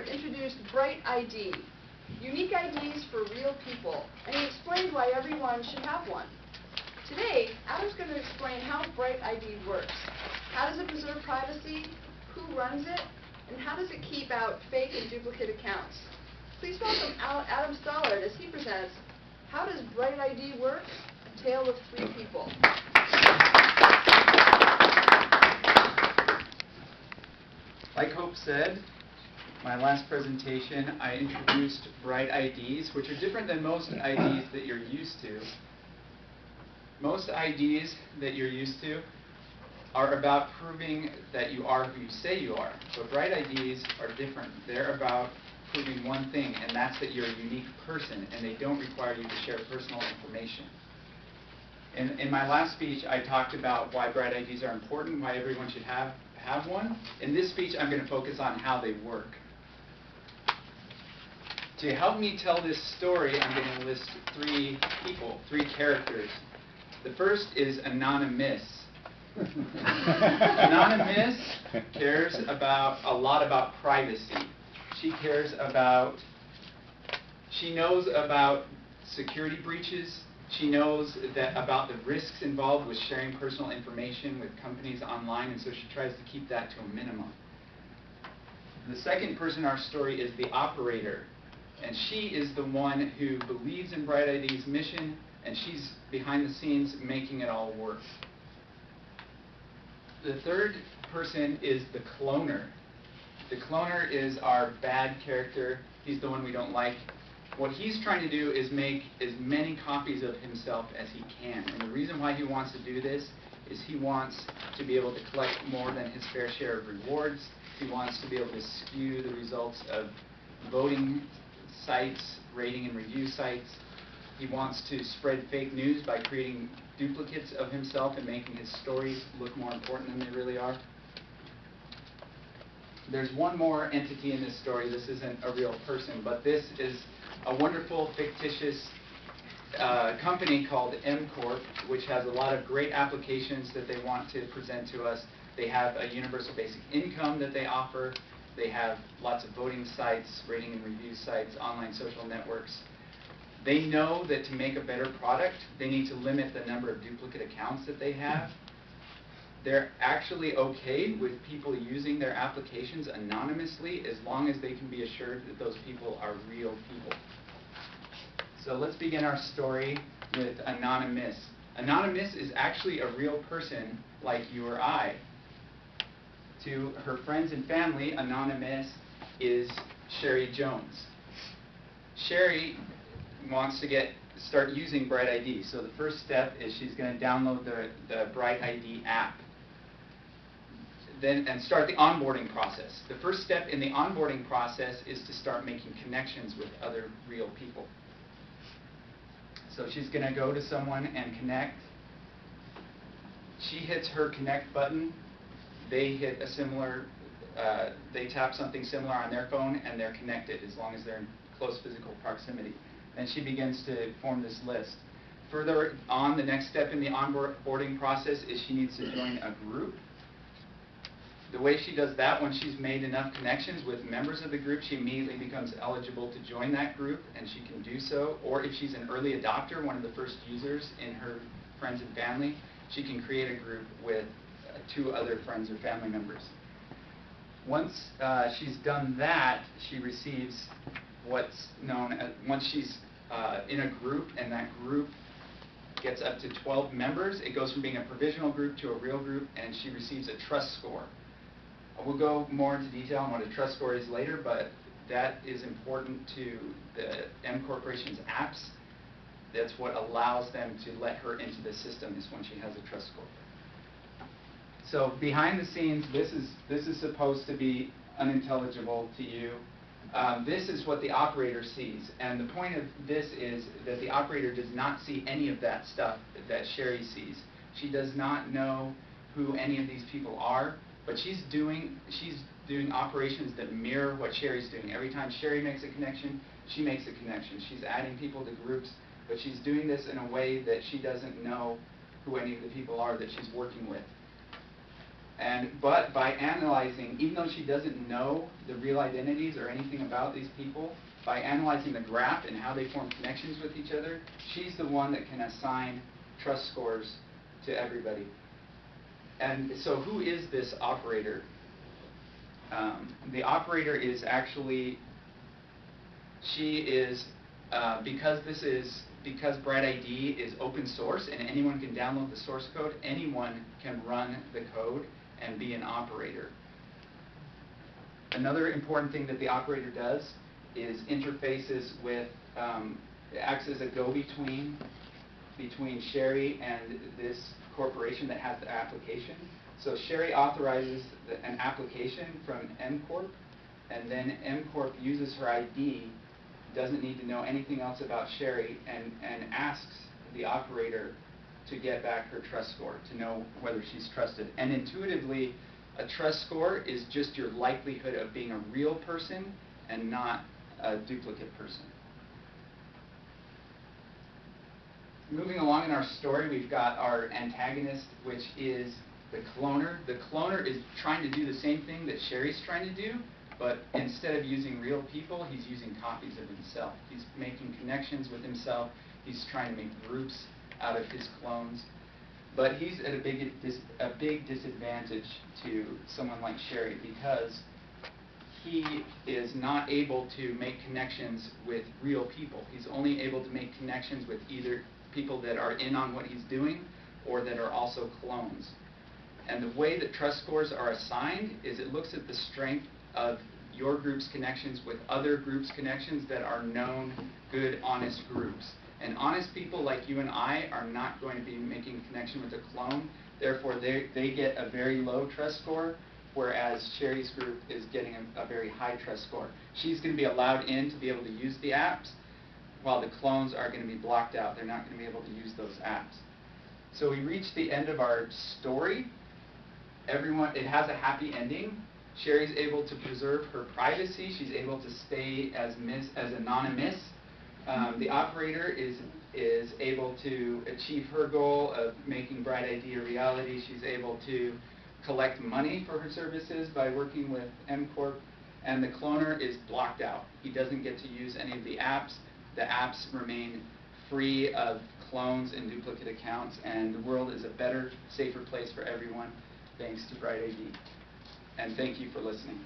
Stewart introduced Bright ID, unique IDs for real people, and he explained why everyone should have one. Today, Adam's going to explain how Bright ID works. How does it preserve privacy? Who runs it? And how does it keep out fake and duplicate accounts? Please welcome Adam Stollard as he presents How Does Bright ID Work? A Tale of Three People. Like Hope said, my last presentation, I introduced Bright IDs, which are different than most IDs that you're used to. Most IDs that you're used to are about proving that you are who you say you are. But Bright IDs are different. They're about proving one thing, and that's that you're a unique person, and they don't require you to share personal information. In my last speech, I talked about why Bright IDs are important, why everyone should have one. In this speech, I'm going to focus on how they work. To help me tell this story, I'm going to list three people, three characters. The first is Anonymous. Anonymous cares a lot about privacy. She knows about security breaches. She knows about the risks involved with sharing personal information with companies online, and so she tries to keep that to a minimum. The second person in our story is the operator, and she is the one who believes in Bright ID's mission, and she's behind the scenes making it all work. The third person is the cloner. The cloner is our bad character. He's the one we don't like. What he's trying to do is make as many copies of himself as he can. And the reason why he wants to do this is he wants to be able to collect more than his fair share of rewards. He wants to be able to skew the results of voting sites, rating and review sites. He wants to spread fake news by creating duplicates of himself and making his stories look more important than they really are. There's one more entity in this story. This isn't a real person, but this is a wonderful fictitious company called M-Corp, which has a lot of great applications that they want to present to us. They have a universal basic income that they offer. They have lots of voting sites, rating and review sites, online social networks. They know that to make a better product, they need to limit the number of duplicate accounts that they have. They're actually okay with people using their applications anonymously as long as they can be assured that those people are real people. So let's begin our story with Anonymous. Anonymous is actually a real person like you or I. To her friends and family, Anonymous is Sherry Jones. Sherry wants to start using Bright ID. So the first step is she's going to download the Bright ID app. And start the onboarding process. The first step in the onboarding process is to start making connections with other real people. So she's going to go to someone and connect. She hits her connect button. They hit they tap something similar on their phone, and they're connected as long as they're in close physical proximity. Then she begins to form this list. Further on, the next step in the onboarding process is she needs to join a group. The way she does that, when she's made enough connections with members of the group, she immediately becomes eligible to join that group, and she can do so. Or if she's an early adopter, one of the first users in her friends and family, she can create a group with 2 other friends or family members. Once she's done that, she receives what's known as, once she's in a group and that group gets up to 12 members, it goes from being a provisional group to a real group, and she receives a trust score. We'll go more into detail on what a trust score is later, but that is important to the M Corporation's apps. That's what allows them to let her into the system, is when she has a trust score. So behind the scenes, this is supposed to be unintelligible to you. This is what the operator sees, and the point of this is that the operator does not see any of that stuff that Sherry sees. She does not know who any of these people are, but she's doing operations that mirror what Sherry's doing. Every time Sherry makes a connection, she makes a connection. She's adding people to groups, but she's doing this in a way that she doesn't know who any of the people are that she's working with. But by analyzing, even though she doesn't know the real identities or anything about these people, by analyzing the graph and how they form connections with each other, she's the one that can assign trust scores to everybody. And so who is this operator? The operator is actually, she is, because Bright ID is open source and anyone can download the source code, anyone can run the code and be an operator. Another important thing that the operator does is interfaces with, acts as a go-between between Sherry and this corporation that has the application. So Sherry authorizes an application from M Corp, and then M Corp uses her ID, doesn't need to know anything else about Sherry, and asks the operator to get back her trust score, to know whether she's trusted. And intuitively, a trust score is just your likelihood of being a real person and not a duplicate person. Moving along in our story, we've got our antagonist, which is the cloner. The cloner is trying to do the same thing that Sherry's trying to do, but instead of using real people, he's using copies of himself. He's making connections with himself. He's trying to make groups out of his clones. But he's at a big disadvantage to someone like Sherry, because he is not able to make connections with real people. He's only able to make connections with either people that are in on what he's doing or that are also clones. And the way that trust scores are assigned is it looks at the strength of your group's connections with other groups' connections that are known, good, honest groups. And honest people like you and I are not going to be making a connection with a clone. Therefore, they get a very low trust score, whereas Sherry's group is getting a very high trust score. She's going to be allowed in to be able to use the apps, while the clones are going to be blocked out. They're not going to be able to use those apps. So we reached the end of our story. It has a happy ending. Sherry's able to preserve her privacy. She's able to stay as anonymous. The operator is able to achieve her goal of making Bright ID a reality. She's able to collect money for her services by working with M Corp. And the cloner is blocked out. He doesn't get to use any of the apps. The apps remain free of clones and duplicate accounts, and the world is a better, safer place for everyone thanks to Bright ID. And thank you for listening.